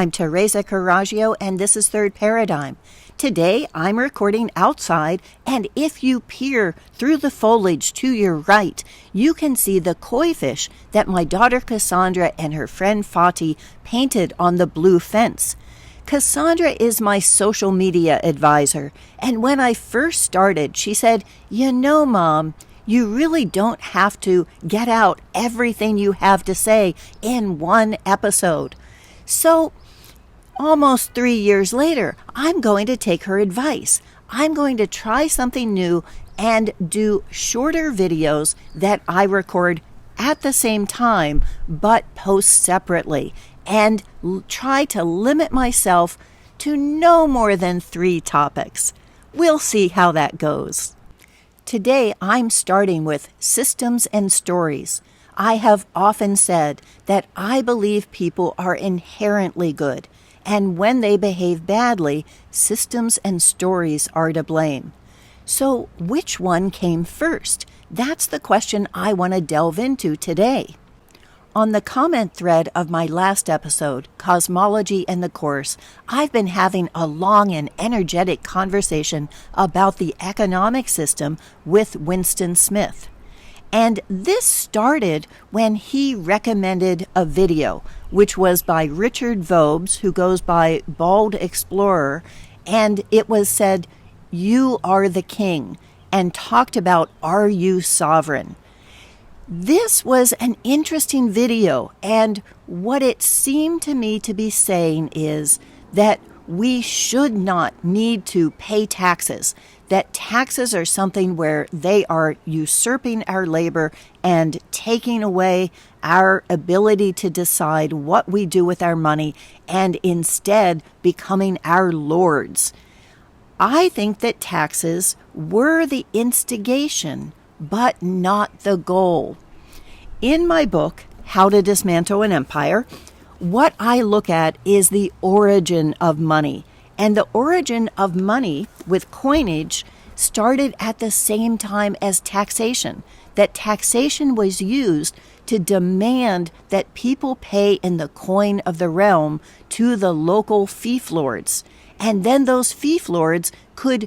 I'm Teresa Carraggio, and this is Third Paradigm. Today, I'm recording outside, and if you peer through the foliage to your right, you can see the koi fish that my daughter Cassandra and her friend Fati painted on the blue fence. Cassandra is my social media advisor, and when I first started, she said, "You know, Mom, you really don't have to get out everything you have to say in one episode." So, almost 3 years later, I'm going to take her advice. I'm going to try something new and do shorter videos that I record at the same time, but post separately, and try to limit myself to no more than 3 topics. We'll see how that goes. Today, I'm starting with systems and stories. I have often said that I believe people are inherently good, and when they behave badly, systems and stories are to blame. So, which one came first? That's the question I want to delve into today. On the comment thread of my last episode, Cosmology and the Course, I've been having a long and energetic conversation about the economic system with Winston Smith. And this started when he recommended a video, which was by Richard Vobes, who goes by Bald Explorer, and it was said, "You are the king," and talked about, "Are you sovereign?" This was an interesting video, and what it seemed to me to be saying is that we should not need to pay taxes, that taxes are something where they are usurping our labor and taking away our ability to decide what we do with our money and instead becoming our lords. I think that taxes were the instigation, but not the goal. In my book, How to Dismantle an Empire, what I look at is the origin of money. And the origin of money with coinage started at the same time as taxation. That taxation was used to demand that people pay in the coin of the realm to the local fief lords. And then those fief lords could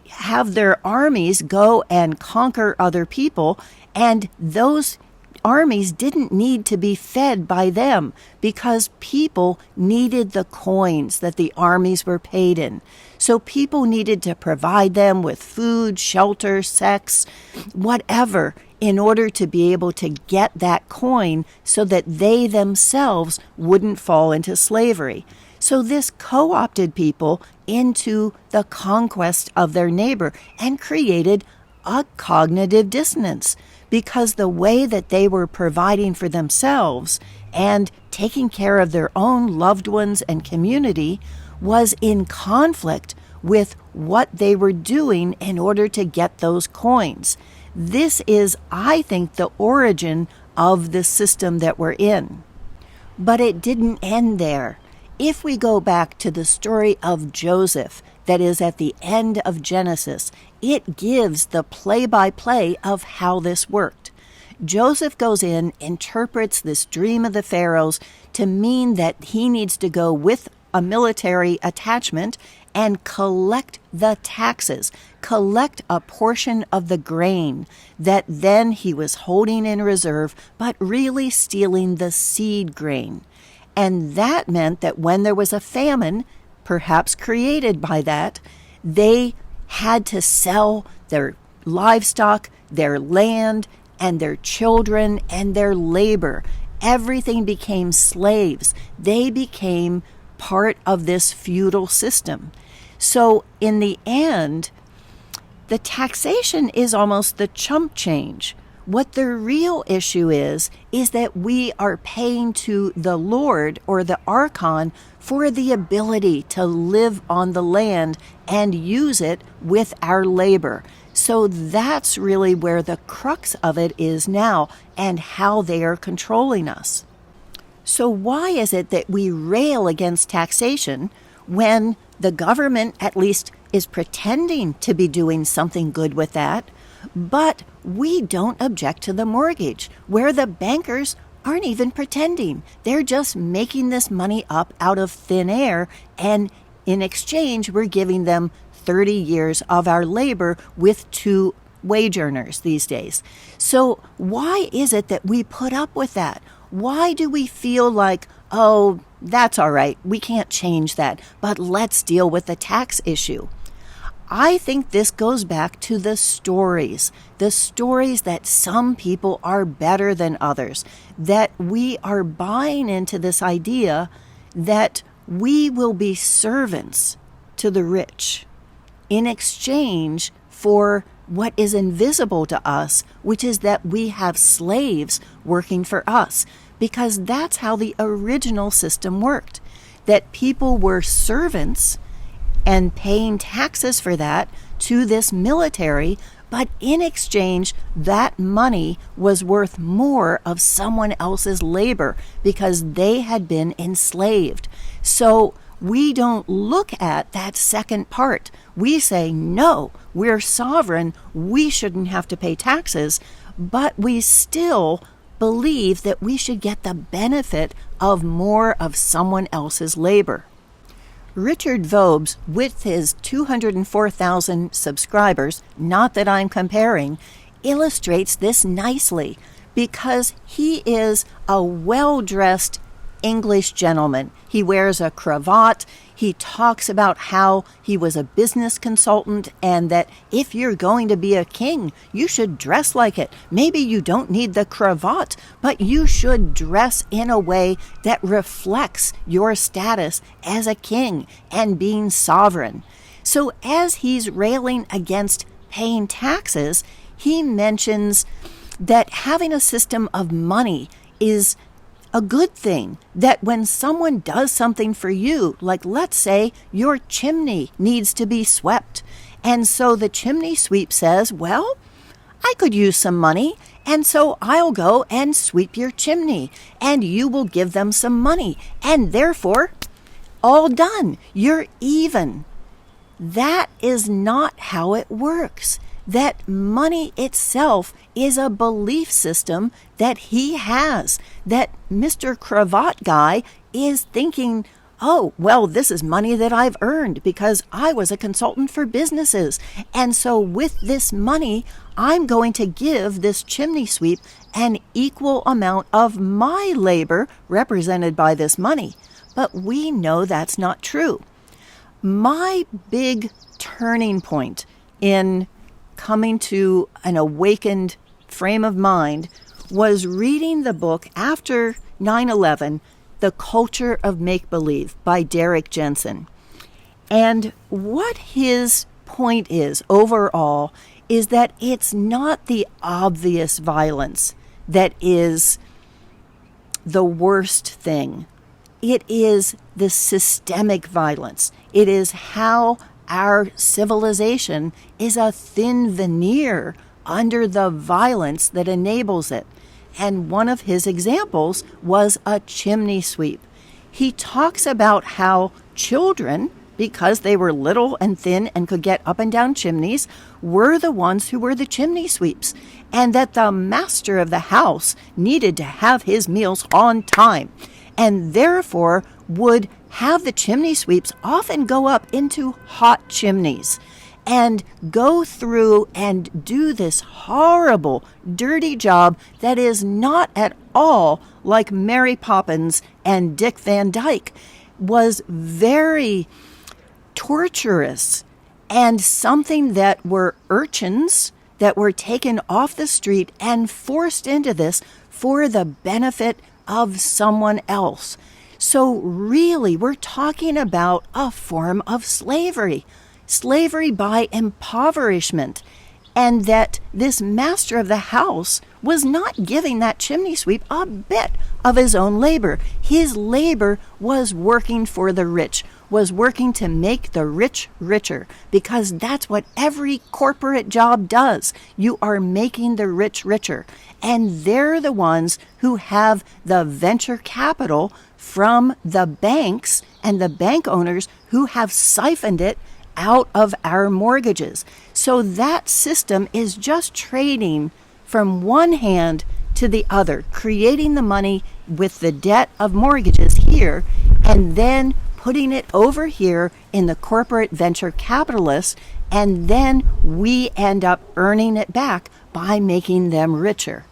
have their armies go and conquer other people, and those armies didn't need to be fed by them because people needed the coins that the armies were paid in. So people needed to provide them with food, shelter, sex, whatever, in order to be able to get that coin so that they themselves wouldn't fall into slavery. So this co-opted people into the conquest of their neighbor and created a cognitive dissonance, because the way that they were providing for themselves and taking care of their own loved ones and community was in conflict with what they were doing in order to get those coins. This is, I think, the origin of the system that we're in. But it didn't end there. If we go back to the story of Joseph, that is at the end of Genesis, it gives the play-by-play of how this worked. Joseph goes in, interprets this dream of the pharaohs to mean that he needs to go with a military attachment and collect the taxes, collect a portion of the grain that then he was holding in reserve, but really stealing the seed grain. And that meant that when there was a famine, perhaps created by that, they had to sell their livestock, their land, and their children, and their labor. Everything became slaves. They became part of this feudal system. So in the end, the taxation is almost the chump change. What the real issue is that we are paying to the Lord or the Archon for the ability to live on the land and use it with our labor. So that's really where the crux of it is now, and how they are controlling us. So why is it that we rail against taxation when the government at least is pretending to be doing something good with that, but we don't object to the mortgage, where the bankers aren't even pretending. They're just making this money up out of thin air, and in exchange, we're giving them 30 years of our labor with 2 wage earners these days. So why is it that we put up with that? Why do we feel like, oh, that's all right, we can't change that, but let's deal with the tax issue? I think this goes back to the stories that some people are better than others, that we are buying into this idea that we will be servants to the rich in exchange for what is invisible to us, which is that we have slaves working for us, because that's how the original system worked, that people were servants and paying taxes for that to this military, but in exchange, that money was worth more of someone else's labor because they had been enslaved. So we don't look at that second part. We say, no, we're sovereign, we shouldn't have to pay taxes, but we still believe that we should get the benefit of more of someone else's labor. Richard Vobes, with his 204,000 subscribers, not that I'm comparing, illustrates this nicely because he is a well-dressed English gentleman. He wears a cravat. He talks about how he was a business consultant and that if you're going to be a king, you should dress like it. Maybe you don't need the cravat, but you should dress in a way that reflects your status as a king and being sovereign. So as he's railing against paying taxes, he mentions that having a system of money is a good thing, that when someone does something for you, like let's say your chimney needs to be swept, and so the chimney sweep says, well, I could use some money, and so I'll go and sweep your chimney, and you will give them some money, and therefore, all done, you're even. That is not how it works. That money itself is a belief system that he has, that Mr. Cravat Guy is thinking, oh, well, this is money that I've earned because I was a consultant for businesses. And so with this money, I'm going to give this chimney sweep an equal amount of my labor represented by this money. But we know that's not true. My big turning point in coming to an awakened frame of mind was reading the book after 9/11, The Culture of Make-Believe by Derek Jensen. And what his point is overall is that it's not the obvious violence that is the worst thing. It is the systemic violence. It is how our civilization is a thin veneer under the violence that enables it. And one of his examples was a chimney sweep. He talks about how children, because they were little and thin and could get up and down chimneys, were the ones who were the chimney sweeps, and that the master of the house needed to have his meals on time, and therefore would have the chimney sweeps often go up into hot chimneys and go through and do this horrible, dirty job that is not at all like Mary Poppins and Dick Van Dyke, was very torturous and something that were urchins that were taken off the street and forced into this for the benefit of someone else. So really, we're talking about a form of slavery by impoverishment, and that this master of the house was not giving that chimney sweep a bit of his own labor. His labor was working for the rich, was working to make the rich richer, because that's what every corporate job does. You are making the rich richer, and they're the ones who have the venture capital from the banks and the bank owners who have siphoned it out of our mortgages. So that system is just trading from one hand to the other, creating the money with the debt of mortgages here, and then putting it over here in the corporate venture capitalists, and then we end up earning it back by making them richer.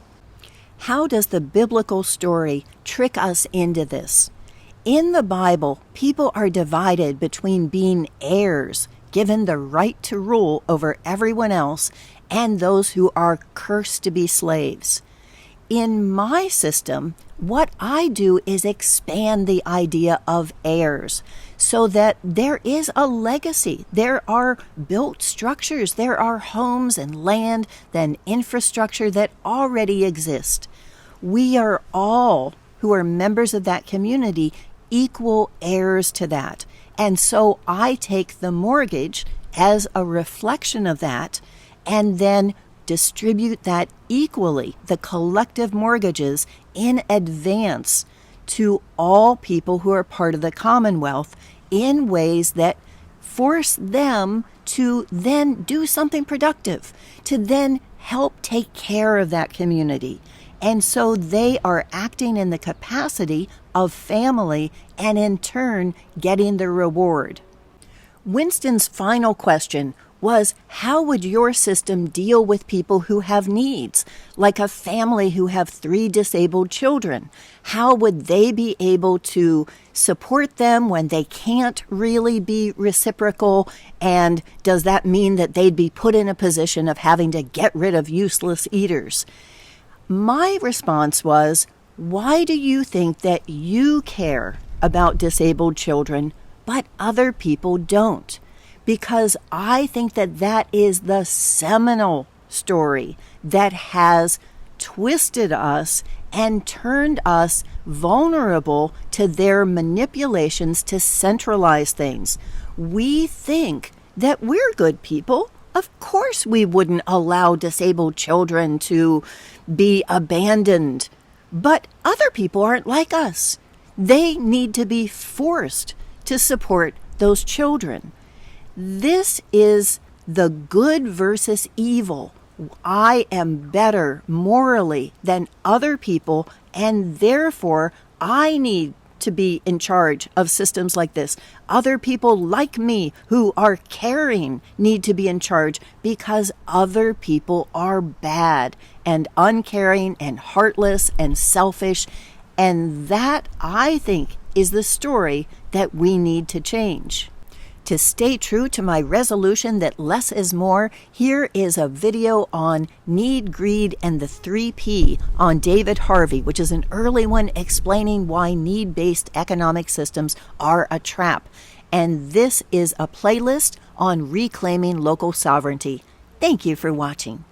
How does the biblical story trick us into this? In the Bible, people are divided between being heirs, given the right to rule over everyone else, and those who are cursed to be slaves. In my system, what I do is expand the idea of heirs so that there is a legacy. There are built structures, there are homes and land, then infrastructure that already exist. We are all, who are members of that community, equal heirs to that. And so I take the mortgage as a reflection of that and then distribute that equally, the collective mortgages, in advance to all people who are part of the Commonwealth in ways that force them to then do something productive, to then help take care of that community. And so they are acting in the capacity of family and in turn getting the reward. Winston's final question was, how would your system deal with people who have needs, like a family who have 3 disabled children? How would they be able to support them when they can't really be reciprocal? And does that mean that they'd be put in a position of having to get rid of useless eaters? My response was, why do you think that you care about disabled children, but other people don't? Because I think that that is the seminal story that has twisted us and turned us vulnerable to their manipulations to centralize things. We think that we're good people. Of course we wouldn't allow disabled children to be abandoned. But other people aren't like us. They need to be forced to support those children. This is the good versus evil. I am better morally than other people, and therefore I need to be in charge of systems like this. Other people like me who are caring need to be in charge because other people are bad and uncaring and heartless and selfish. And that, I think, is the story that we need to change. To stay true to my resolution that less is more, here is a video on need, greed, and the 3P on David Harvey, which is an early one explaining why need-based economic systems are a trap. And this is a playlist on reclaiming local sovereignty. Thank you for watching.